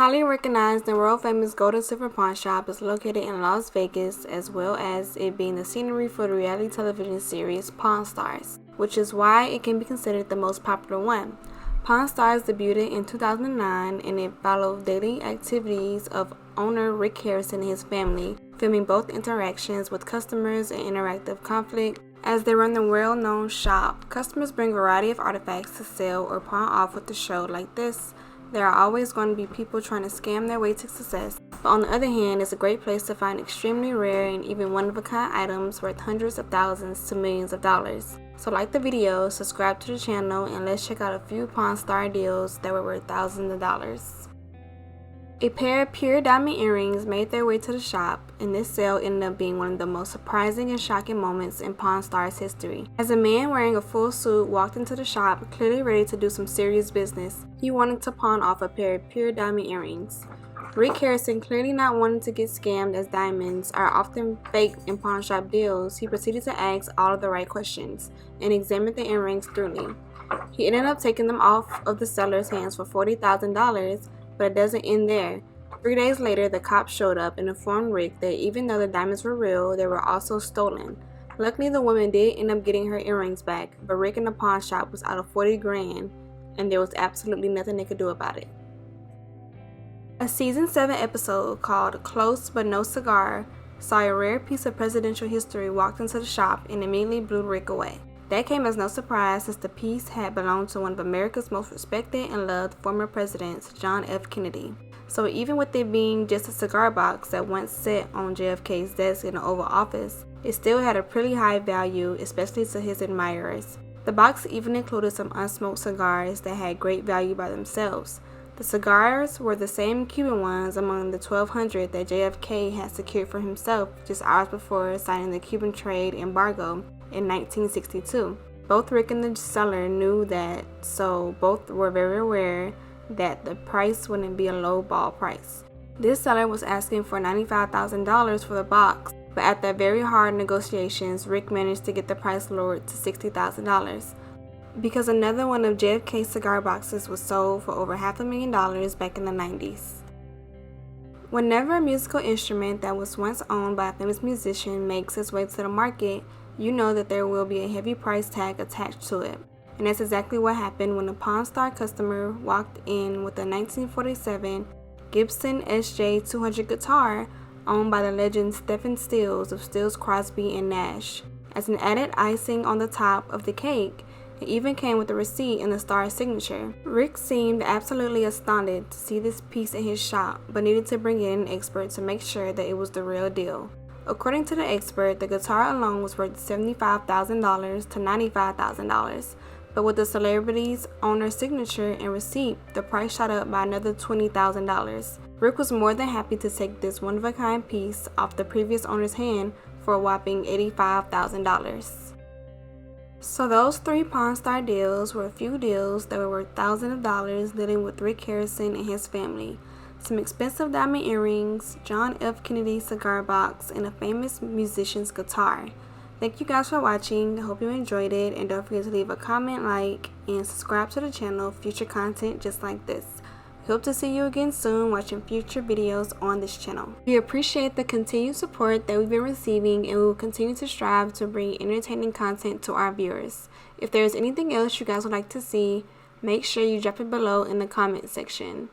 highly recognized and world-famous Gold and Silver Pawn Shop is located in Las Vegas, as well as it being the scenery for the reality television series Pawn Stars, which is why it can be considered the most popular one. Pawn Stars debuted in 2009, and it followed daily activities of owner Rick Harrison and his family, filming both interactions with customers and interactive conflict. As they run the well-known shop, customers bring a variety of artifacts to sell or pawn off with the show like this. There are always going to be people trying to scam their way to success, but on the other hand, it's a great place to find extremely rare and even one-of-a-kind items worth hundreds of thousands to millions of dollars. So like the video, subscribe to the channel, and let's check out a few Pawn Star deals that were worth thousands of dollars. A pair of pure diamond earrings made their way to the shop, and this sale ended up being one of the most surprising and shocking moments in Pawn Stars history. As a man wearing a full suit walked into the shop, clearly ready to do some serious business, he wanted to pawn off a pair of pure diamond earrings. Rick Harrison, clearly not wanting to get scammed as diamonds are often fake in pawn shop deals, he proceeded to ask all of the right questions and examined the earrings thoroughly. He ended up taking them off of the seller's hands for $40,000, but it doesn't end there. 3 days later, the cops showed up and informed Rick that even though the diamonds were real, they were also stolen. Luckily, the woman did end up getting her earrings back, but Rick in the pawn shop was out of $40,000, and there was absolutely nothing they could do about it. A season 7 episode called Close But No Cigar saw a rare piece of presidential history walked into the shop and immediately blew Rick away. That came as no surprise, since the piece had belonged to one of America's most respected and loved former presidents, John F. Kennedy. So even with it being just a cigar box that once sat on JFK's desk in the Oval Office, it still had a pretty high value, especially to his admirers. The box even included some unsmoked cigars that had great value by themselves. The cigars were the same Cuban ones among the 1,200 that JFK had secured for himself just hours before signing the Cuban trade embargo in 1962. Both Rick and the seller knew that, so both were very aware that the price wouldn't be a low ball price. This seller was asking for $95,000 for the box, but after very hard negotiations, Rick managed to get the price lowered to $60,000. Because another one of JFK's cigar boxes was sold for over $500,000 back in the 90s. Whenever a musical instrument that was once owned by a famous musician makes its way to the market, you know that there will be a heavy price tag attached to it. And that's exactly what happened when a Pawn Star customer walked in with a 1947 Gibson SJ200 guitar owned by the legend Stephen Stills of Stills, Crosby and Nash. As an added icing on the top of the cake, it even came with a receipt and the star's signature. Rick seemed absolutely astounded to see this piece in his shop, but needed to bring in an expert to make sure that it was the real deal. According to the expert, the guitar alone was worth $75,000 to $95,000, but with the celebrity's owner's signature and receipt, the price shot up by another $20,000. Rick was more than happy to take this one-of-a-kind piece off the previous owner's hand for a whopping $85,000. So those 3 Pawn Star deals were a few deals that were worth thousands of dollars dealing with Rick Harrison and his family. Some expensive diamond earrings, John F. Kennedy cigar box, and a famous musician's guitar. Thank you guys for watching. I hope you enjoyed it, and don't forget to leave a comment, like, and subscribe to the channel for future content just like this. We hope to see you again soon watching future videos on this channel. We appreciate the continued support that we've been receiving, and we will continue to strive to bring entertaining content to our viewers. If there is anything else you guys would like to see, make sure you drop it below in the comment section.